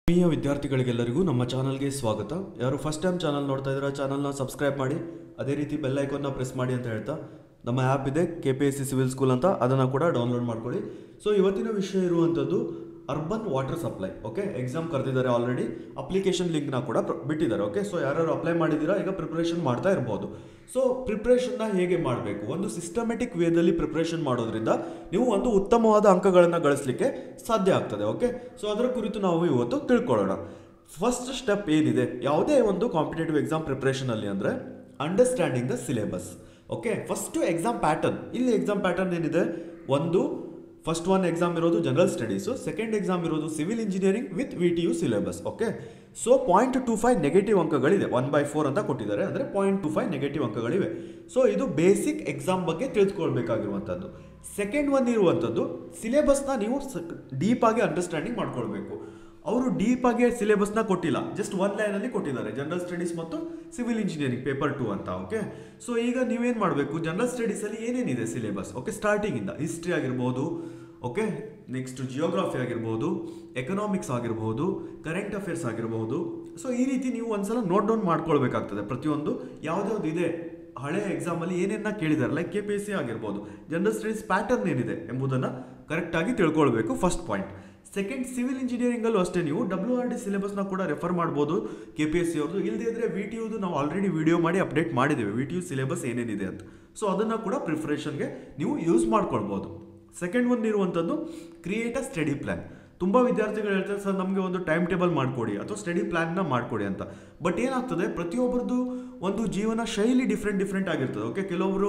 ಪ್ರಿಯ ವಿದ್ಯಾರ್ಥಿಗಳಿಗೆಲ್ಲರಿಗೂ ನಮ್ಮ ಚಾನಲ್ಗೆ ಸ್ವಾಗತ. ಯಾರು ಫಸ್ಟ್ ಟೈಮ್ ಚಾನಲ್ ನೋಡ್ತಾ ಇದ್ದೀರಾ ಚಾನಲ್ನ ಸಬ್ಸ್ಕ್ರೈಬ್ ಮಾಡಿ, ಅದೇ ರೀತಿ ಬೆಲ್ ಐಕಾನ್ನ ಪ್ರೆಸ್ ಮಾಡಿ ಅಂತ ಹೇಳ್ತಾ ನಮ್ಮ ಆ್ಯಪ್ ಇದೆ KPSC ಸಿವಿಲ್ ಸ್ಕೂಲ್ ಅಂತ, ಅದನ್ನು ಕೂಡ ಡೌನ್ಲೋಡ್ ಮಾಡ್ಕೊಳ್ಳಿ. ಸೊ ಇವತ್ತಿನ ವಿಷಯ ಇರುವಂಥದ್ದು urban water supply. Okay, exam ಕರೆದಿದ್ದಾರೆ ಆಲ್ರೆಡಿ, ಅಪ್ಲಿಕೇಶನ್ ಲಿಂಕ್ನ ಕೂಡ ಬಿಟ್ಟಿದ್ದಾರೆ. ಓಕೆ, ಸೊ ಯಾರು ಅಪ್ಲೈ ಮಾಡಿದ್ದೀರಾ ಈಗ ಪ್ರಿಪ್ರೇಷನ್ ಮಾಡ್ತಾ ಇರ್ಬೋದು. ಸೊ ಪ್ರಿಪ್ರೇಷನ್ನ ಹೇಗೆ ಮಾಡಬೇಕು, ಒಂದು ಸಿಸ್ಟಮೆಟಿಕ್ ವೇದಲ್ಲಿ ಪ್ರಿಪ್ರೇಷನ್ ಮಾಡೋದ್ರಿಂದ ನೀವು ಒಂದು ಉತ್ತಮವಾದ ಅಂಕಗಳನ್ನು ಗಳಿಸಲಿಕ್ಕೆ ಸಾಧ್ಯ ಆಗ್ತದೆ. ಓಕೆ, ಸೊ ಅದರ ಕುರಿತು ನಾವು ಇವತ್ತು ತಿಳ್ಕೊಳ್ಳೋಣ. ಫಸ್ಟ್ ಸ್ಟೆಪ್ ಏನಿದೆ ಯಾವುದೇ ಒಂದು ಕಾಂಪಿಟೇಟಿವ್ ಎಕ್ಸಾಮ್ ಪ್ರಿಪ್ರೇಷನಲ್ಲಿ ಅಂದರೆ understanding the syllabus. Okay, first exam pattern. ಇಲ್ಲಿ ಎಕ್ಸಾಮ್ ಪ್ಯಾಟರ್ನ್ ಏನಿದೆ, ಫಸ್ಟ್ ಒನ್ ಎಕ್ಸಾಮ್ ಇರೋದು ಜನರಲ್ ಸ್ಟಡೀಸು, ಸೆಕೆಂಡ್ ಎಕ್ಸಾಮ್ ಇರೋದು civil engineering with VTU syllabus. Okay, so 0.25 negative ಅಂಕಗಳಿದೆ, 1/4 ಅಂತ ಕೊಟ್ಟಿದ್ದಾರೆ, ಅಂದರೆ 0.25 ನೆಗೆಟಿವ್ ಅಂಕಗಳಿವೆ. ಸೊ ಇದು ಬೇಸಿಕ್ ಎಕ್ಸಾಮ್ ಬಗ್ಗೆ ತಿಳಿದುಕೊಳ್ಬೇಕಾಗಿರುವಂಥದ್ದು. ಸೆಕೆಂಡ್ ಒನ್ ಇರುವಂಥದ್ದು ಸಿಲೆಬಸ್ನ ನೀವು ಡೀಪಾಗಿ ಅಂಡರ್ಸ್ಟ್ಯಾಂಡಿಂಗ್ ಮಾಡ್ಕೊಳ್ಬೇಕು. ಅವರು ಡೀಪಾಗಿ ಸಿಲೆಬಸ್ನ ಕೊಟ್ಟಿಲ್ಲ, ಜಸ್ಟ್ ಒನ್ ಲೈನಲ್ಲಿ ಕೊಟ್ಟಿದ್ದಾರೆ, ಜನರಲ್ ಸ್ಟಡೀಸ್ ಮತ್ತು ಸಿವಿಲ್ ಇಂಜಿನಿಯರಿಂಗ್ ಪೇಪರ್ 2 ಅಂತ. ಓಕೆ, ಸೊ ಈಗ ನೀವೇನು ಮಾಡಬೇಕು, ಜನರಲ್ ಸ್ಟಡೀಸಲ್ಲಿ ಏನೇನಿದೆ ಸಿಲೆಬಸ್, ಓಕೆ, ಸ್ಟಾರ್ಟಿಂಗಿಂದ ಹಿಸ್ಟ್ರಿ ಆಗಿರ್ಬೋದು, ಓಕೆ, ನೆಕ್ಸ್ಟ್ ಜಿಯೋಗ್ರಫಿ ಆಗಿರ್ಬೋದು, ಎಕನಾಮಿಕ್ಸ್ ಆಗಿರ್ಬೋದು, ಕರೆಂಟ್ ಅಫೇರ್ಸ್ ಆಗಿರ್ಬೋದು. ಸೊ ಈ ರೀತಿ ನೀವು ಒಂದ್ಸಲ ನೋಟ್ ಡೌನ್ ಮಾಡ್ಕೊಳ್ಬೇಕಾಗ್ತದೆ. ಪ್ರತಿಯೊಂದು ಯಾವ್ದಾವ್ದು ಇದೆ ಹಳೆ ಎಕ್ಸಾಮಲ್ಲಿ ಏನೇನ ಕೇಳಿದ್ದಾರೆ, ಲೈಕ್ KPSC ಆಗಿರ್ಬೋದು, ಜನರಲ್ ಸ್ಟಡೀಸ್ ಪ್ಯಾಟರ್ನ್ ಏನಿದೆ ಎಂಬುದನ್ನು ಕರೆಕ್ಟಾಗಿ ತಿಳ್ಕೊಳ್ಬೇಕು. First point. ಸೆಕೆಂಡ್, ಸಿವಿಲ್ ಇಂಜಿನಿಯರಿಂಗಲ್ಲೂ ಅಷ್ಟೇ ನೀವು WRD ಸಿಲೆಬಸ್ನ ಕೂಡ ರೆಫರ್ ಮಾಡ್ಬೋದು KPSC ಅವ್ರದ್ದು. ಇಲ್ಲದೇ ಇದ್ದರೆ VTUದು ನಾವು ಆಲ್ರೆಡಿ ವಿಡಿಯೋ ಮಾಡಿ ಅಪ್ಡೇಟ್ ಮಾಡಿದ್ದೇವೆ, VTU ಸಿಲೆಬಸ್ ಏನೇನಿದೆ ಅಂತ. ಸೊ ಅದನ್ನು ಕೂಡ ಪ್ರಿಪ್ರೇಷನ್ಗೆ ನೀವು ಯೂಸ್ ಮಾಡ್ಕೊಳ್ಬೋದು. ಸೆಕೆಂಡ್ ಒಂದು ಇರುವಂಥದ್ದು ಕ್ರಿಯೇಟ್ ಅ ಸ್ಟಡಿ ಪ್ಲ್ಯಾನ್. ತುಂಬ ವಿದ್ಯಾರ್ಥಿಗಳು ಹೇಳ್ತಾರೆ, ಸರ್ ನಮಗೆ ಒಂದು ಟೈಮ್ ಟೇಬಲ್ ಮಾಡಿಕೊಡಿ ಅಥವಾ ಸ್ಟಡಿ ಪ್ಲ್ಯಾನ್ನ ಮಾಡಿಕೊಡಿ ಅಂತ. ಬಟ್ ಏನಾಗ್ತದೆ, ಪ್ರತಿಯೊಬ್ಬರದ್ದು ಒಂದು ಜೀವನ ಶೈಲಿ ಡಿಫ್ರೆಂಟ್ ಆಗಿರ್ತದೆ. ಓಕೆ, ಕೆಲವೊಬ್ಬರು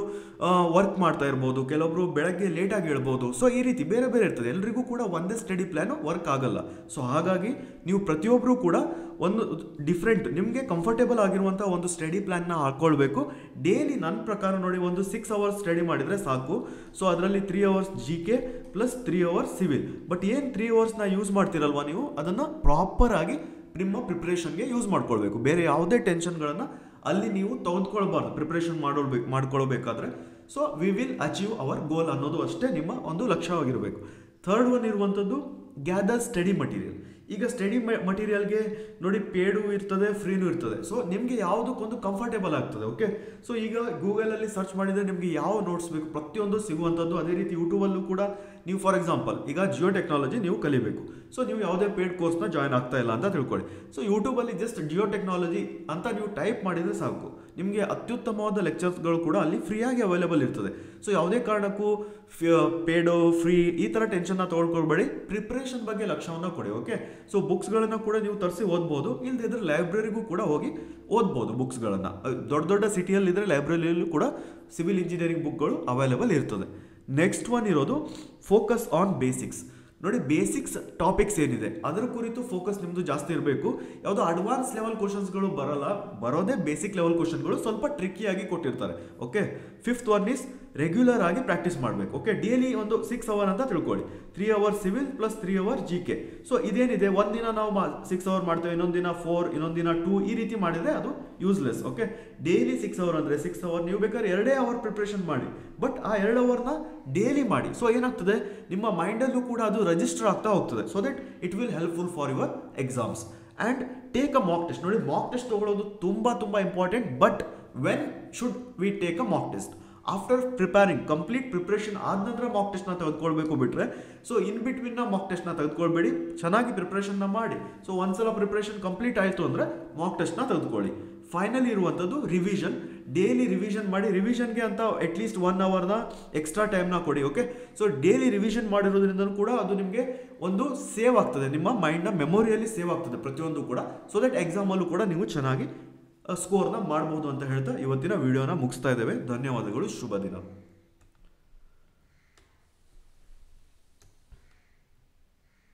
ವರ್ಕ್ ಮಾಡ್ತಾ ಇರ್ಬೋದು, ಕೆಲವೊಬ್ಬರು ಬೆಳಗ್ಗೆ ಲೇಟಾಗಿ ಹೇಳ್ಬೋದು. ಸೊ ಈ ರೀತಿ ಬೇರೆ ಬೇರೆ ಇರ್ತದೆ, ಎಲ್ರಿಗೂ ಕೂಡ ಒಂದೇ ಸ್ಟಡಿ ಪ್ಲ್ಯಾನು ವರ್ಕ್ ಆಗಲ್ಲ. ಸೊ ಹಾಗಾಗಿ ನೀವು ಪ್ರತಿಯೊಬ್ಬರು ಕೂಡ ಒಂದು ಡಿಫ್ರೆಂಟ್ ನಿಮಗೆ ಕಂಫರ್ಟೇಬಲ್ ಆಗಿರುವಂಥ ಒಂದು ಸ್ಟಡಿ ಪ್ಲ್ಯಾನ್ನ ಹಾಕ್ಕೊಳ್ಬೇಕು. ಡೈಲಿ ನನ್ನ ಪ್ರಕಾರ ನೋಡಿ, ಒಂದು 6 ಅವರ್ಸ್ ಸ್ಟಡಿ ಮಾಡಿದರೆ ಸಾಕು. ಸೊ ಅದರಲ್ಲಿ 3 hours GK plus 3 hours civil. But ಏನು 3 ಅವರ್ಸ್ನ ಯೂಸ್ ಮಾಡ್ತಿರಲ್ವ ನೀವು, ಅದನ್ನು ಪ್ರಾಪರಾಗಿ ನಿಮ್ಮ ಪ್ರಿಪ್ರೇಷನ್ಗೆ ಯೂಸ್ ಮಾಡ್ಕೊಳ್ಬೇಕು. ಬೇರೆ ಯಾವುದೇ ಟೆನ್ಷನ್ಗಳನ್ನು ಅಲ್ಲಿ ನೀವು ತೆಗೆದುಕೊಳ್ಬಾರ್ದು ಪ್ರಿಪ್ರೇಷನ್ ಮಾಡ್ಕೊಳ್ಬೇಕಾದ್ರೆ. So we will achieve our goal ಅನ್ನೋದು ಅಷ್ಟೇ ನಿಮ್ಮ ಒಂದು ಲಕ್ಷ್ಯವಾಗಿರಬೇಕು. ಥರ್ಡ್ ಒನ್ ಇರುವಂಥದ್ದು ಗ್ಯಾದರ್ ಸ್ಟಡಿ ಮಟೀರಿಯಲ್. ಈಗ ಸ್ಟಡಿ ಮಟೀರಿಯಲ್ಗೆ ನೋಡಿ, ಪೇಡು ಇರ್ತದೆ, ಫ್ರೀನೂ ಇರ್ತದೆ. ಸೊ ನಿಮಗೆ ಯಾವುದಕ್ಕೊಂದು ಕಂಫರ್ಟೇಬಲ್ ಆಗ್ತದೆ. ಓಕೆ, ಸೊ ಈಗ ಗೂಗಲಲ್ಲಿ ಸರ್ಚ್ ಮಾಡಿದರೆ ನಿಮಗೆ ಯಾವ ನೋಟ್ಸ್ ಬೇಕು ಪ್ರತಿಯೊಂದು ಸಿಗುವಂಥದ್ದು. ಅದೇ ರೀತಿ ಯೂಟ್ಯೂಬಲ್ಲೂ ಕೂಡ ನೀವು, ಫಾರ್ ಎಕ್ಸಾಂಪಲ್ ಈಗ ಜಿಯೋ ಟೆಕ್ನಾಲಜಿ ನೀವು ಕಲಿಬೇಕು. ಸೊ ನೀವು ಯಾವುದೇ ಪೇಡ್ ಕೋರ್ಸ್ನ ಜಾಯ್ನ್ ಆಗ್ತಾ ಇಲ್ಲ ಅಂತ ತಿಳ್ಕೊಳ್ಳಿ. ಸೊ ಯೂಟ್ಯೂಬಲ್ಲಿ ಜಸ್ಟ್ ಜಿಯೋ ಟೆಕ್ನಾಲಜಿ ಅಂತ ನೀವು ಟೈಪ್ ಮಾಡಿದರೆ ಸಾಕು, ನಿಮಗೆ ಅತ್ಯುತ್ತಮವಾದ ಲೆಕ್ಚರ್ಸ್ಗಳು ಕೂಡ ಅಲ್ಲಿ ಫ್ರೀಯಾಗಿ ಅವೈಲೇಬಲ್ ಇರ್ತದೆ. ಸೊ ಯಾವುದೇ ಕಾರಣಕ್ಕೂ ಪೇಡು ಫ್ರೀ ಈ ಥರ ಟೆನ್ಷನ್ನ ತೊಗೊಳ್ಕೊಳ್ಬೇಡಿ, ಪ್ರಿಪ್ರೇಷನ್ ಬಗ್ಗೆ ಲಕ್ಷ್ಯವನ್ನು ಕೊಡಿ. ಓಕೆ, ಸೊ ಬುಕ್ಸ್ಗಳನ್ನು ಕೂಡ ನೀವು ತರಿಸಿ ಓದ್ಬೋದು, ಇಲ್ಲದಿದ್ದರೆ ಲೈಬ್ರರಿಗೂ ಕೂಡ ಹೋಗಿ ಓದ್ಬೋದು ಬುಕ್ಸ್ಗಳನ್ನು. ದೊಡ್ಡ ಸಿಟಿಯಲ್ಲಿದ್ದರೆ ಲೈಬ್ರರಿಯಲ್ಲೂ ಕೂಡ ಸಿವಿಲ್ ಇಂಜಿನಿಯರಿಂಗ್ ಬುಕ್ಗಳು ಅವೈಲೇಬಲ್ ಇರ್ತದೆ. ನೆಕ್ಸ್ಟ್ ಒನ್ ಇರೋದು ಫೋಕಸ್ ಆನ್ ಬೇಸಿಕ್ಸ್. ನೋಡಿ, ಬೇಸಿಕ್ಸ್ ಟಾಪಿಕ್ಸ್ ಏನಿದೆ ಅದರ ಕುರಿತು ಫೋಕಸ್ ನಿಮ್ಮದು ಜಾಸ್ತಿ ಇರಬೇಕು. ಯಾವುದೋ ಅಡ್ವಾನ್ಸ್ ಲೆವೆಲ್ ಕ್ವಶನ್ಸ್ಗಳು ಬರೋದೇ ಬೇಸಿಕ್ ಲೆವೆಲ್ ಕ್ವಶನ್ಗಳು ಸ್ವಲ್ಪ ಟ್ರಿಕ್ಕಿಯಾಗಿ ಕೊಟ್ಟಿರ್ತಾರೆ. Okay, fifth one is regular ಆಗಿ ಪ್ರಾಕ್ಟೀಸ್ ಮಾಡಬೇಕು. ಓಕೆ, ಡೈಲಿ ಒಂದು 6 ಅವರ್ ಅಂತ ತಿಳ್ಕೊಳ್ಳಿ, 3 hours civil plus 3 hour GK. So ಇದೇನಿದೆ, ಒಂದಿನ ನಾವು 6 ಅವರ್ ಮಾಡ್ತೇವೆ, ಇನ್ನೊಂದು ದಿನ 4, ಇನ್ನೊಂದು ದಿನ 2, ಈ ರೀತಿ ಮಾಡಿದರೆ ಅದು ಯೂಸ್ಲೆಸ್. ಓಕೆ, ಡೈಲಿ 6 ಅವರ್ ಅಂದರೆ 6 ಅವರ್ ನೀವು ಬೇಕಾದ್ರೆ 2 ಅವರ್ ಪ್ರಿಪ್ರೇಷನ್ ಮಾಡಿ, ಬಟ್ ಆ 2 ಅವರ್ನ ಡೈಲಿ ಮಾಡಿ. ಸೊ ಏನಾಗ್ತದೆ, ನಿಮ್ಮ ಮೈಂಡಲ್ಲೂ ಕೂಡ ಅದು ರಿಜಿಸ್ಟರ್ ಆಗ್ತಾ ಹೋಗ್ತದೆ. So that it will helpful for your exams. And take a mock test. ನೋಡಿ, ಮಾಕ್ ಟೆಸ್ಟ್ ತೊಗೊಳ್ಳೋದು ತುಂಬ important. But when should we take a mock test? After preparing, complete preparation ಆದ ನಂತರ ಮಾಕ್ ಟೆಸ್ಟ್ನ ತೆಗೆದುಕೊಳ್ಬೇಕು ಬಿಟ್ಟರೆ, ಸೊ ಇನ್ ಬಿಟ್ವೀನ್ನ ಮಾಕ್ ಟೆಸ್ಟ್ನ ತೆಗೆದುಕೊಳ್ಬೇಡಿ. ಚೆನ್ನಾಗಿ ಪ್ರಿಪ್ರೇಷನ್ನ ಮಾಡಿ. So ಒಂದ್ಸಲ ಪ್ರಿಪ್ರೇಷನ್ ಕಂಪ್ಲೀಟ್ ಆಯಿತು ಅಂದರೆ ಮಾಕ್ ಟೆಸ್ಟ್ನ ತೆಗೆದುಕೊಳ್ಳಿ. ಫೈನಲ್ ಇರುವಂಥದ್ದು ರಿವಿಷನ್. ಡೈಲಿ ರಿವಿಷನ್ ಮಾಡಿ. ರಿವಿಷನ್ಗೆ ಅಂತ ಅಟ್ಲೀಸ್ಟ್ 1 ಅವರ್ನ ಎಕ್ಸ್ಟ್ರಾ ಟೈಮ್ನ ಕೊಡಿ. ಓಕೆ, ಸೊ ಡೈಲಿ ರಿವಿಷನ್ ಮಾಡಿರೋದ್ರಿಂದ ಕೂಡ ಅದು ನಿಮಗೆ ಒಂದು ಸೇವ್ ಆಗ್ತದೆ, ನಿಮ್ಮ ಮೈಂಡ್ನ ಮೆಮೊರಿಯಲ್ಲಿ ಸೇವ್ ಆಗ್ತದೆ ಪ್ರತಿಯೊಂದು ಕೂಡ. ಸೊ ದಟ್ ಎಕ್ಸಾಮಲ್ಲೂ ಕೂಡ ನೀವು ಚೆನ್ನಾಗಿ ಸ್ಕೋರ್ನ ಮಾಡ್ಬೋದು ಅಂತ ಹೇಳ್ತಾ ಇವತ್ತಿನ ವಿಡಿಯೋನ ಮುಗಿಸ್ತಾ ಇದ್ದೇವೆ. ಧನ್ಯವಾದಗಳು, ಶುಭ ದಿನ.